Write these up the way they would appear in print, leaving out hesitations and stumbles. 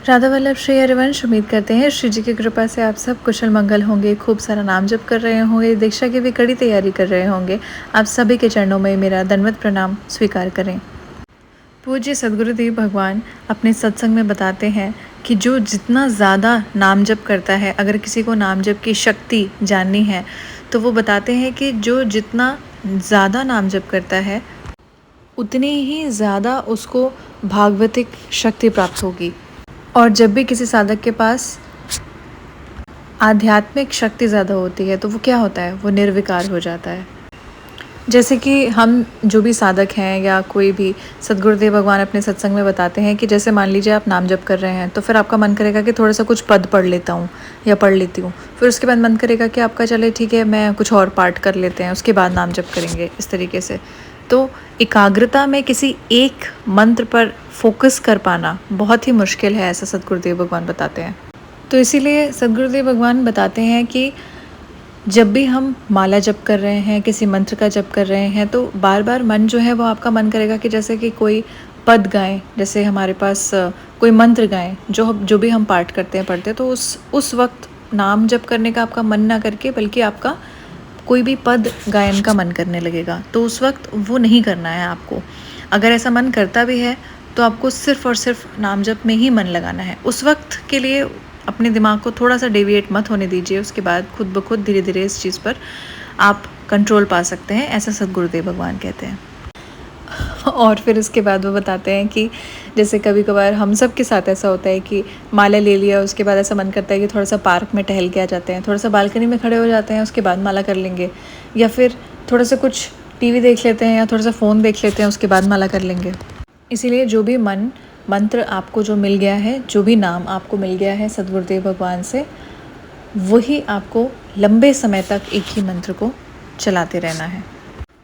राधा वल्लभ श्री हरिवंश। उम्मीद करते हैं श्री जी की कृपा से आप सब कुशल मंगल होंगे, खूब सारा नाम जप कर रहे होंगे, दीक्षा की भी कड़ी तैयारी कर रहे होंगे। आप सभी के चरणों में मेरा दंडवत प्रणाम स्वीकार करें। पूज्य सद्गुरुदेव भगवान अपने सत्संग में बताते हैं कि जो जितना ज़्यादा नाम जप करता है, अगर किसी को नाम जप की शक्ति जाननी है तो वो बताते हैं कि जो जितना ज़्यादा नाम जप करता है उतनी ही ज़्यादा उसको भागवतिक शक्ति प्राप्त होगी। और जब भी किसी साधक के पास आध्यात्मिक शक्ति ज़्यादा होती है तो वो क्या होता है, वो निर्विकार हो जाता है। जैसे कि हम जो भी साधक हैं या कोई भी, सद्गुरुदेव भगवान अपने सत्संग में बताते हैं कि जैसे मान लीजिए आप नाम जप कर रहे हैं तो फिर आपका मन करेगा कि थोड़ा सा कुछ पद पढ़ लेता हूँ या पढ़ लेती हूँ, फिर उसके बाद मन करेगा कि आपका चले ठीक है मैं कुछ और पाठ कर लेते हैं, उसके बाद नाम जप करेंगे। इस तरीके से तो एकाग्रता में किसी एक मंत्र पर फोकस कर पाना बहुत ही मुश्किल है, ऐसा सद्गुरुदेव भगवान बताते हैं। तो इसीलिए सद्गुरुदेव भगवान बताते हैं कि जब भी हम माला जप कर रहे हैं, किसी मंत्र का जप कर रहे हैं, तो बार बार मन जो है वो आपका मन करेगा कि जैसे कि कोई पद गाएं, जैसे हमारे पास कोई मंत्र गाएं, जो भी हम पाठ करते हैं पढ़ते हैं, तो उस वक्त नाम जप करने का आपका मन ना करके बल्कि आपका कोई भी पद गायन का मन करने लगेगा। तो उस वक्त वो नहीं करना है आपको। अगर ऐसा मन करता भी है तो आपको सिर्फ़ और सिर्फ नाम जप में ही मन लगाना है। उस वक्त के लिए अपने दिमाग को थोड़ा सा डेविएट मत होने दीजिए। उसके बाद खुद ब खुद धीरे धीरे इस चीज़ पर आप कंट्रोल पा सकते हैं, ऐसा सद्गुरुदेव भगवान कहते हैं। और फिर उसके बाद वो बताते हैं कि जैसे कभी कभार हम सब के साथ ऐसा होता है कि माला ले लिया, उसके बाद ऐसा मन करता है कि थोड़ा सा पार्क में टहल के आ जाते हैं, थोड़ा सा बालकनी में खड़े हो जाते हैं, उसके बाद माला कर लेंगे, या फिर थोड़ा सा कुछ टीवी देख लेते हैं या थोड़ा सा फ़ोन देख लेते हैं, उसके बाद माला कर लेंगे। इसीलिए जो भी मंत्र आपको जो मिल गया है, जो भी नाम आपको मिल गया है सद्गुरुदेव भगवान से, वही आपको लंबे समय तक एक ही मंत्र को चलाते रहना है।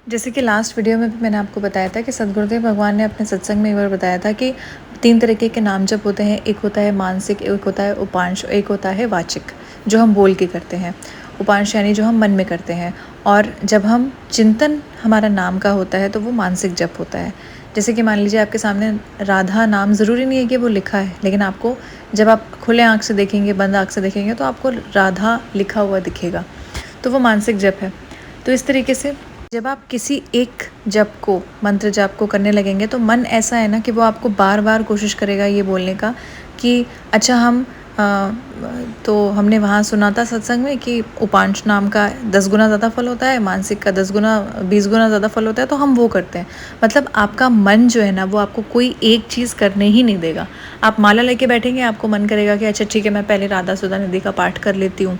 जैसे कि लास्ट वीडियो में भी मैंने आपको बताया था कि सद्गुरुदेव भगवान ने अपने सत्संग में एक बार बताया था कि 3 तरीके के नाम जप होते हैं। एक होता है मानसिक, एक होता है उपांश, एक होता है वाचिक, जो हम बोल के करते हैं। उपांश यानी जो हम मन में करते हैं, और जब हम चिंतन हमारा नाम का होता है तो वो मानसिक जप होता है। जैसे कि मान लीजिए आपके सामने राधा नाम ज़रूरी नहीं है कि वो लिखा है, लेकिन आपको जब आप खुले आँख से देखेंगे, बंद आँख से देखेंगे तो आपको राधा लिखा हुआ दिखेगा, तो वो मानसिक जप है। तो इस तरीके से जब आप किसी एक जप को, मंत्र जप को करने लगेंगे तो मन ऐसा है ना कि वो आपको बार बार कोशिश करेगा ये बोलने का कि अच्छा हम तो हमने वहाँ सुना था सत्संग में कि उपांश नाम का 10 गुना ज़्यादा फल होता है, मानसिक का 10 गुना 20 गुना ज़्यादा फल होता है, तो हम वो करते हैं। मतलब आपका मन जो है ना वो आपको कोई एक चीज़ करने ही नहीं देगा। आप माला लेके बैठेंगे, आपको मन करेगा कि अच्छा ठीक है मैं पहले राधा सुधा नदी का पाठ कर लेती हूँ,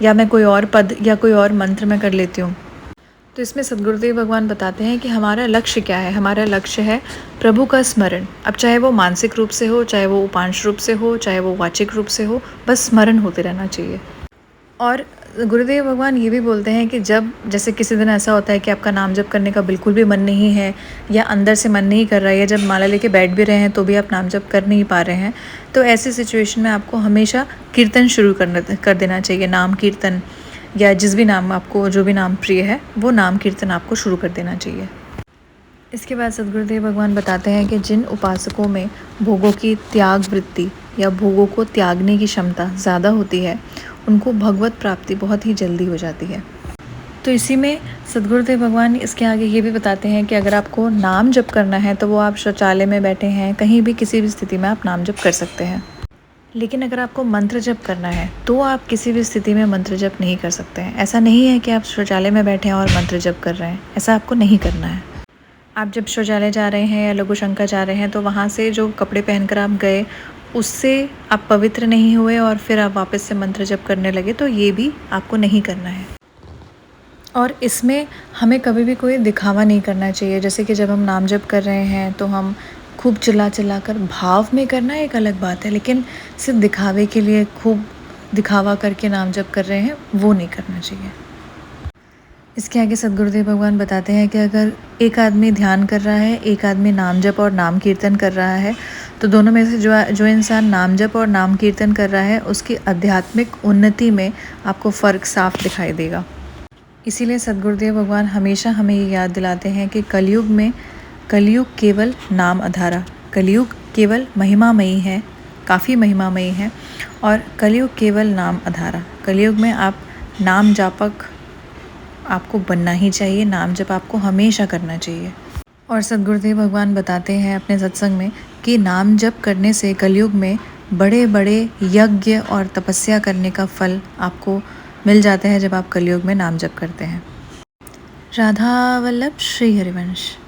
या मैं कोई और पद या कोई और मंत्र में कर लेती हूँ। तो इसमें सद्गुरुदेव भगवान बताते हैं कि हमारा लक्ष्य क्या है। हमारा लक्ष्य है प्रभु का स्मरण। अब चाहे वो मानसिक रूप से हो, चाहे वो उपांश रूप से हो, चाहे वो वाचिक रूप से हो, बस स्मरण होते रहना चाहिए। और गुरुदेव भगवान ये भी बोलते हैं कि जब जैसे किसी दिन ऐसा होता है कि आपका नाम जप करने का बिल्कुल भी मन नहीं है, या अंदर से मन नहीं कर रहा है, या जब माला लेके बैठ भी रहे हैं तो भी आप नाम जप कर नहीं पा रहे हैं, तो ऐसी सिचुएशन में आपको हमेशा कीर्तन शुरू कर देना चाहिए। नाम कीर्तन, या जिस भी नाम आपको, जो भी नाम प्रिय है, वो नाम कीर्तन आपको शुरू कर देना चाहिए। इसके बाद सद्गुरुदेव भगवान बताते हैं कि जिन उपासकों में भोगों की त्याग वृत्ति या भोगों को त्यागने की क्षमता ज़्यादा होती है, उनको भगवत प्राप्ति बहुत ही जल्दी हो जाती है। तो इसी में सद्गुरुदेव भगवान इसके आगे ये भी बताते हैं कि अगर आपको नाम जप करना है तो वो आप शौचालय में बैठे हैं, कहीं भी किसी भी स्थिति में आप नाम जप कर सकते हैं। लेकिन अगर आपको मंत्र जप करना है तो आप किसी भी स्थिति में मंत्र जप नहीं कर सकते हैं। ऐसा नहीं है कि आप शौचालय में बैठे हैं और मंत्र जप कर रहे हैं, ऐसा आपको नहीं करना है। आप जब शौचालय जा रहे हैं या लघु शंका जा रहे हैं तो वहाँ से जो कपड़े पहनकर आप गए उससे आप पवित्र नहीं हुए और फिर आप वापस से मंत्र जप करने लगे, तो ये भी आपको नहीं करना है। और इसमें हमें कभी भी कोई दिखावा नहीं करना चाहिए। जैसे कि जब हम नाम जप कर रहे हैं तो हम खूब चिल्ला कर, भाव में करना एक अलग बात है, लेकिन सिर्फ दिखावे के लिए खूब दिखावा करके नाम जप कर रहे हैं, वो नहीं करना चाहिए। इसके आगे सद्गुरुदेव भगवान बताते हैं कि अगर एक आदमी ध्यान कर रहा है, एक आदमी नाम जप और नाम कीर्तन कर रहा है, तो दोनों में से जो इंसान नाम जप और नाम कीर्तन कर रहा है उसकी आध्यात्मिक उन्नति में आपको फ़र्क साफ दिखाई देगा। इसीलिए सद्गुरुदेव भगवान हमेशा हमें ये याद दिलाते हैं कि कलयुग केवल नाम आधारा, कलयुग केवल महिमामयी है, काफ़ी महिमामयी हैं। और कलयुग केवल नाम आधारा, कलयुग में आप नाम जापक आपको बनना ही चाहिए, नाम जप आपको हमेशा करना चाहिए। और सद्गुरुदेव भगवान बताते हैं अपने सत्संग में कि नाम जप करने से कलयुग में बड़े बड़े यज्ञ और तपस्या करने का फल आपको मिल जाता है जब आप कलयुग में नाम जप करते हैं। राधा वल्लभ श्री हरिवंश।